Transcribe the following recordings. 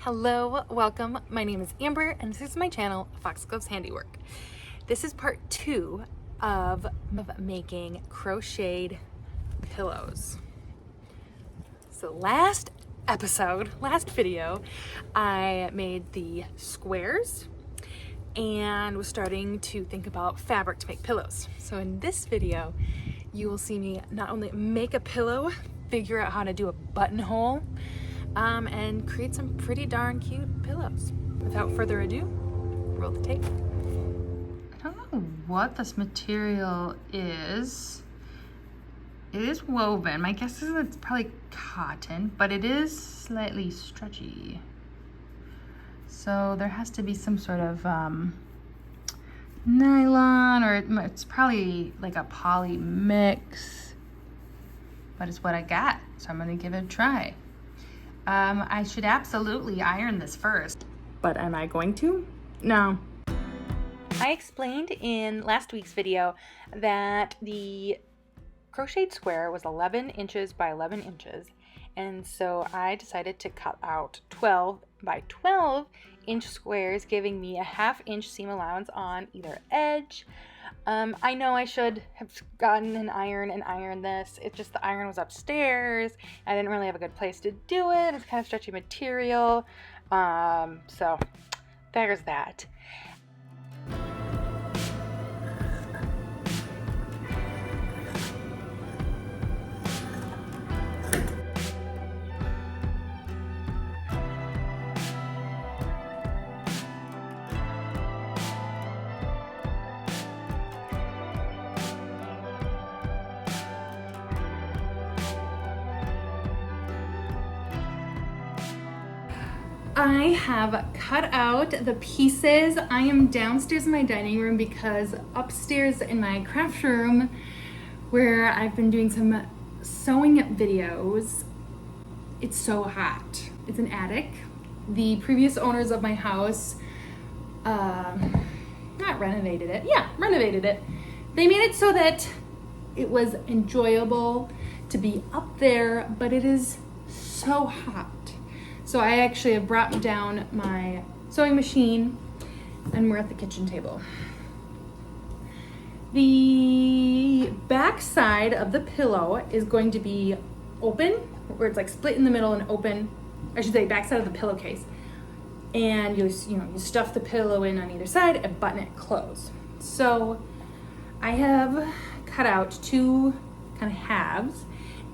Hello, welcome. My name is Amber and this is my channel, Foxglove's Handiwork. This is part 2 of making crocheted pillows. So last video, I made the squares and was starting to think about fabric to make pillows. So in this video, you will see me not only make a pillow, figure out how to do a buttonhole, and create some pretty darn cute pillows. Without further ado, roll the tape. I don't know what this material is. It is woven. My guess is it's probably cotton, but it is slightly stretchy. So there has to be some sort of nylon, or it's probably like a poly mix, but it's what I got. So I'm gonna give it a try. I should absolutely iron this first, but am I going to? No. I explained in last week's video that the crocheted square was 11 inches by 11 inches, and so I decided to cut out 12 by 12 inch squares, giving me a ½ inch seam allowance on either edge. I know I should have gotten an iron and ironed this. It's just the iron was upstairs. I didn't really have a good place to do it. It's kind of stretchy material. So there's that. I have cut out the pieces. I am downstairs in my dining room because upstairs in my craft room, where I've been doing some sewing videos, it's so hot. It's an attic. The previous owners of my house, renovated it. They made it so that it was enjoyable to be up there, but it is so hot. So I actually have brought down my sewing machine and we're at the kitchen table. The back side of the pillow is going to be open, where it's like split in the middle and open. I should say back side of the pillowcase. And you stuff the pillow in on either side and button it closed. So I have cut out two kind of halves.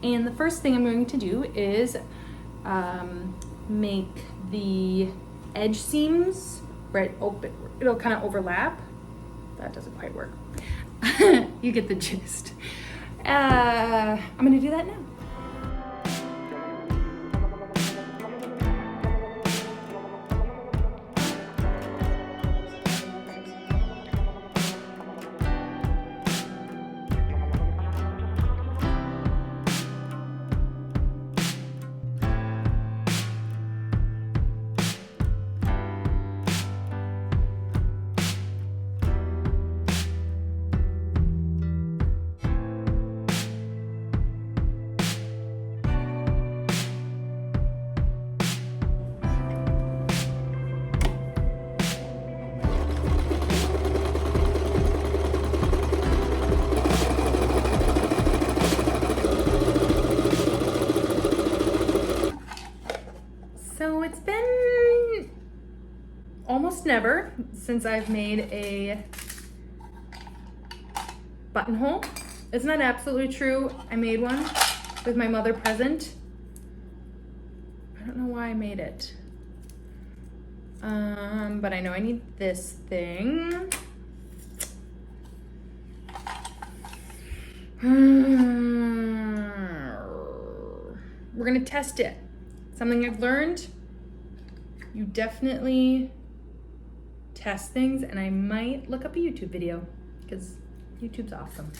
And the first thing I'm going to do is make the edge seams where it'll kind of overlap. That doesn't quite work. You get the gist. I'm gonna do that now. So it's been almost never since I've made a buttonhole. It's not absolutely true. I made one with my mother present. I don't know why I made it. But I know I need this thing. We're gonna test it. Something I've learned, you definitely test things, and I might look up a YouTube video because YouTube's awesome.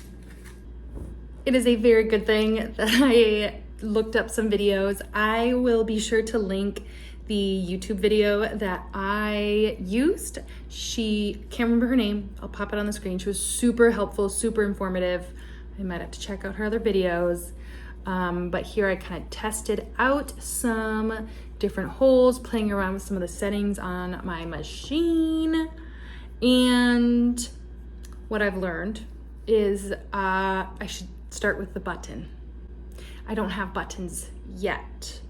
It is a very good thing that I looked up some videos. I will be sure to link the YouTube video that I used. Can't remember her name. I'll pop it on the screen. She was super helpful, super informative. I might have to check out her other videos. But here I kind of tested out some different holes, playing around with some of the settings on my machine. And what I've learned is I should start with the button. I don't have buttons yet,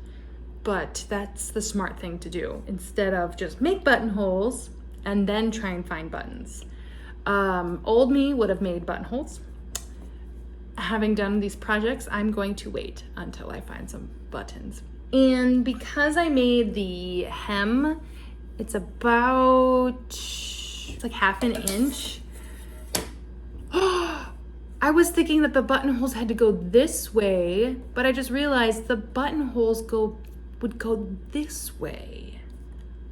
but that's the smart thing to do instead of just make buttonholes and then try and find buttons. Old me would have made buttonholes. Having done these projects, I'm going to wait until I find some buttons. And because I made the hem, it's like half an inch. I was thinking that the buttonholes had to go this way, but I just realized the buttonholes would go this way.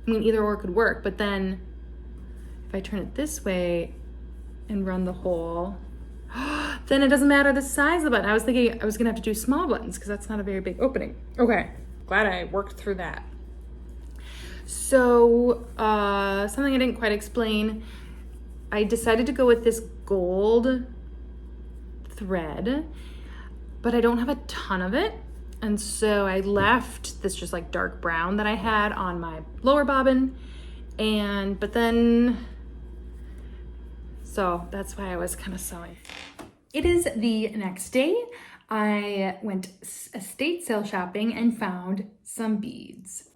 I mean, either or could work, but then if I turn it this way and run the hole, then it doesn't matter the size of the button. I was thinking I was gonna have to do small buttons because that's not a very big opening. Okay, glad I worked through that. So something I didn't quite explain, I decided to go with this gold thread, but I don't have a ton of it. And so I left this just like dark brown that I had on my lower bobbin. So that's why I was kind of sewing. It is the next day. I went estate sale shopping and found some beads.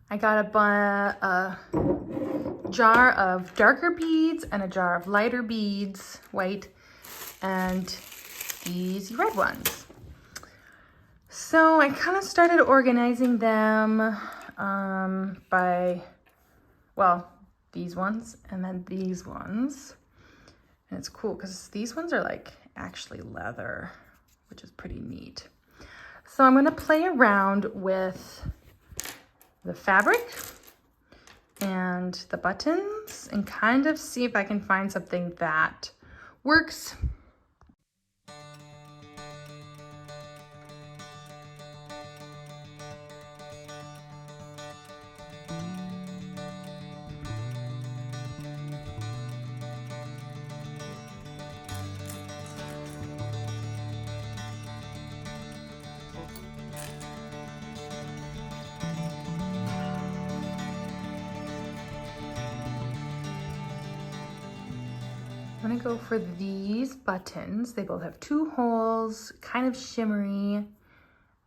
I got a jar of darker beads and a jar of lighter beads, white, and these red ones. So I kind of started organizing them by, well, these ones and then these ones. And it's cool because these ones are like actually leather, which is pretty neat. So I'm gonna play around with the fabric and the buttons and kind of see if I can find something that works. I'm gonna go for these buttons. They both have 2 holes, kind of shimmery,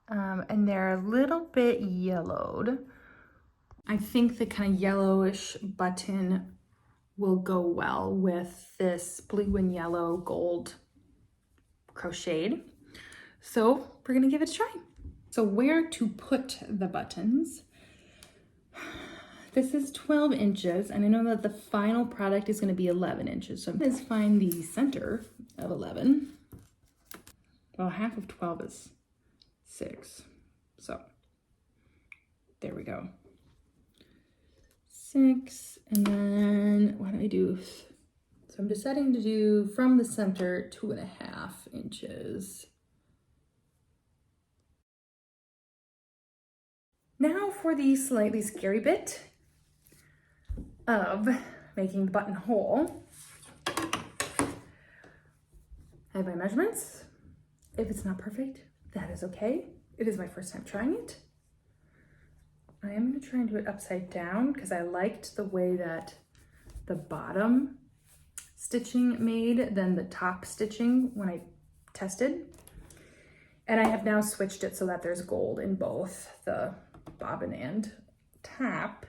and they're a little bit yellowed. I think the kind of yellowish button will go well with this blue and yellow gold crocheted. So we're gonna give it a try. So where to put the buttons? This is 12 inches, and I know that the final product is gonna be 11 inches. So I'm gonna find the center of 11. Well, half of 12 is 6. So there we go. 6, and then what do I do? So I'm deciding to do from the center 2.5 inches. Now for the slightly scary bit of making the buttonhole. I have my measurements. If it's not perfect, that is okay. It is my first time trying it. I am going to try and do it upside down because I liked the way that the bottom stitching made than the top stitching when I tested. And I have now switched it so that there's gold in both the bobbin and top.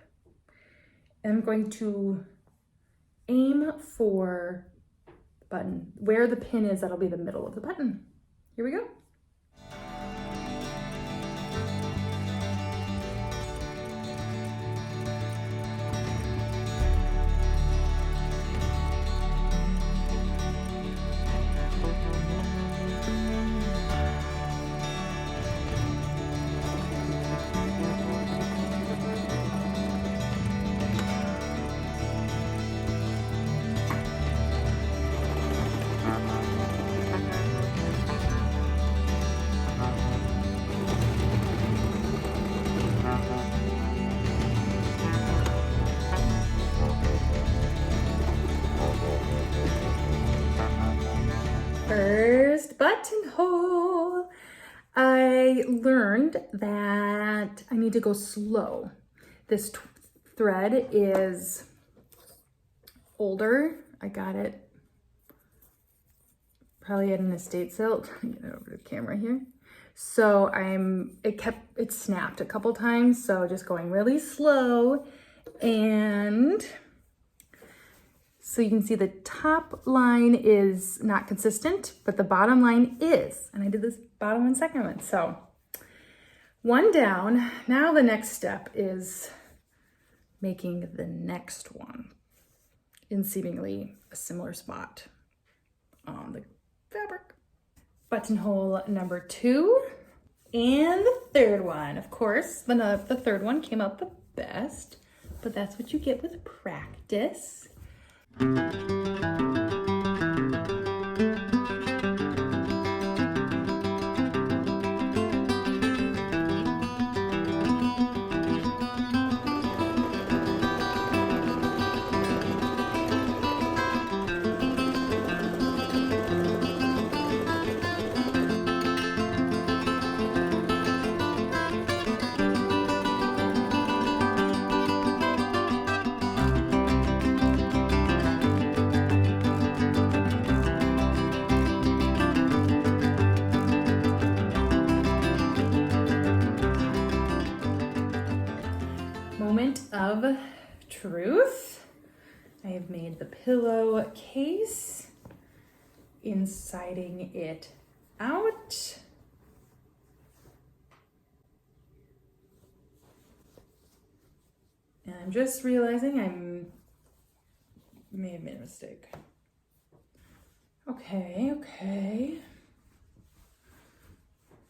And I'm going to aim for the button. Where the pin is, that'll be the middle of the button. Here we go. First buttonhole. I learned that I need to go slow. This thread is older. I got it probably at an estate sale. Get it over to the camera here. So it snapped a couple times. So just going really slow. And so you can see the top line is not consistent, but the bottom line is. And I did this bottom and second one. So one down. Now the next step is making the next one in seemingly a similar spot on the fabric. Buttonhole number 2 and the third one. Of course, the third one came out the best, but that's what you get with practice. Moment of truth. I have made the pillowcase, insiding it out. And I'm just realizing I may have made a mistake. Okay.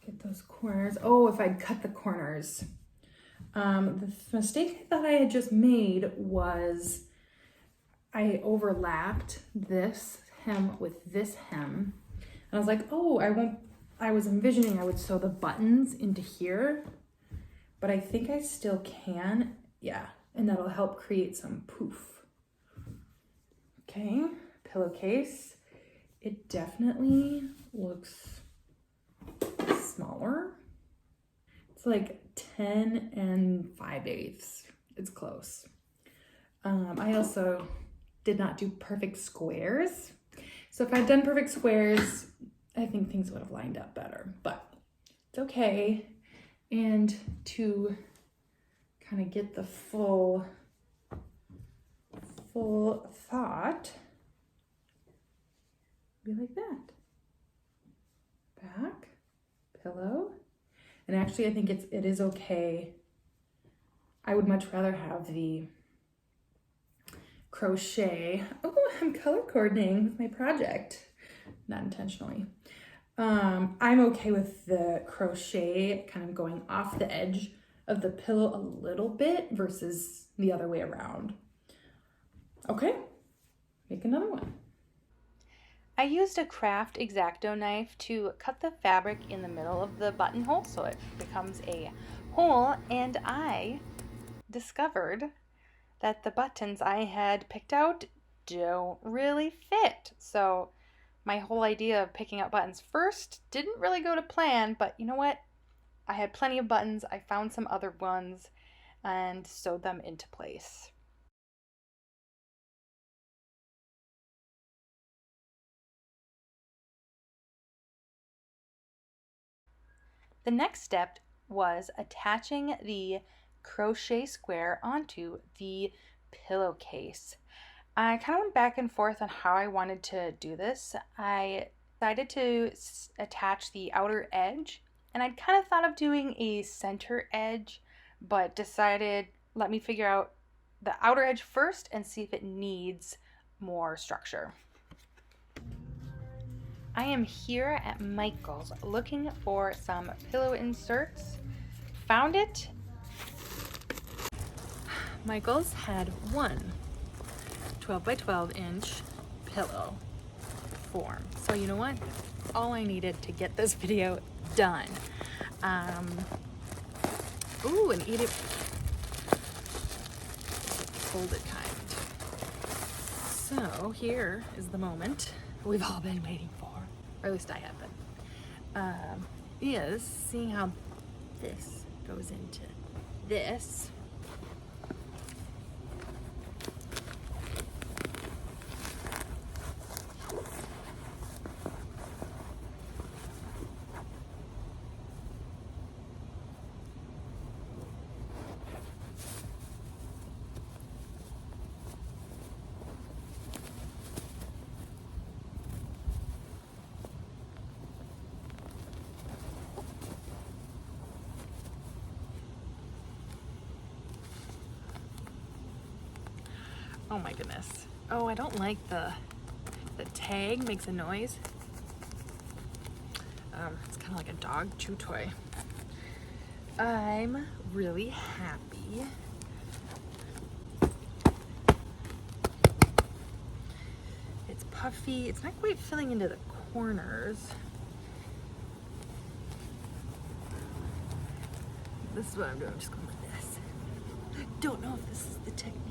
Get those corners. Oh, if I'd cut the corners. The mistake I thought I had just made was I overlapped this hem with this hem. And I was like, oh, I was envisioning I would sew the buttons into here, but I think I still can. Yeah, and that'll help create some poof. Okay, pillowcase. It definitely looks smaller. It's like 10 and 5/8. It's close. I also did not do perfect squares. So if I'd done perfect squares, I think things would have lined up better, but it's okay. And to kind of get the full thought, be like that. Back, pillow. And actually, I think it is okay. I would much rather have the crochet. Oh, I'm color coordinating with my project. Not intentionally. I'm okay with the crochet kind of going off the edge of the pillow a little bit versus the other way around. Okay, make another one. I used a craft X-Acto knife to cut the fabric in the middle of the buttonhole so it becomes a hole, and I discovered that the buttons I had picked out don't really fit. So my whole idea of picking out buttons first didn't really go to plan, but you know what? I had plenty of buttons. I found some other ones and sewed them into place. The next step was attaching the crochet square onto the pillowcase. I kind of went back and forth on how I wanted to do this. I decided to attach the outer edge, and I'd kind of thought of doing a center edge, but decided let me figure out the outer edge first and see if it needs more structure. I am here at Michael's looking for some pillow inserts. Found it. Michael's had one 12 by 12 inch pillow form. So you know what? That's all I needed to get this video done. Ooh, and eat it folded kind. So here is the moment we've all been waiting for, or at least I have been. is seeing how this goes into this. Oh my goodness. Oh, I don't like the tag makes a noise. It's kind of like a dog chew toy. I'm really happy. It's puffy. It's not quite filling into the corners. This is what I'm doing. I'm just going with this. I don't know if this is the technique,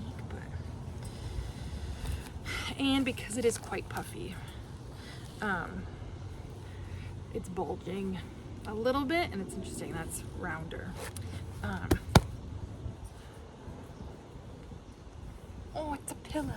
and because it is quite puffy, it's bulging a little bit, and it's interesting. That's rounder. Oh, it's a pillow.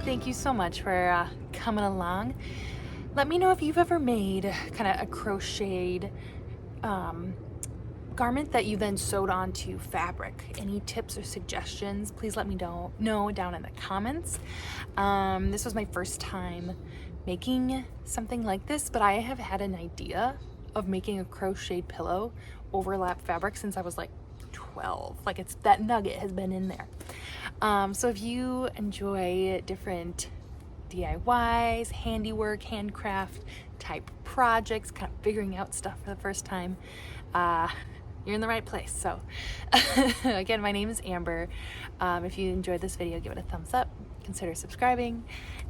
Thank you so much for coming along. Let me know if you've ever made kind of a crocheted garment that you then sewed onto fabric. Any tips or suggestions, please let me know down in the comments. This was my first time making something like this, but I have had an idea of making a crocheted pillow overlap fabric since I was like 12. Like, it's that nugget has been in there. So if you enjoy different DIYs, handiwork, handcraft type projects, kind of figuring out stuff for the first time, you're in the right place. So again, my name is Amber. If you enjoyed this video, give it a thumbs up, consider subscribing,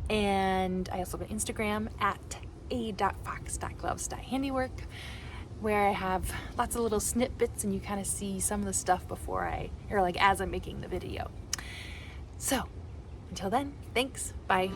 and I also have an Instagram at a.fox.gloves.handiwork, where I have lots of little snippets and you kind of see some of the stuff as I'm making the video. So until then, thanks, bye.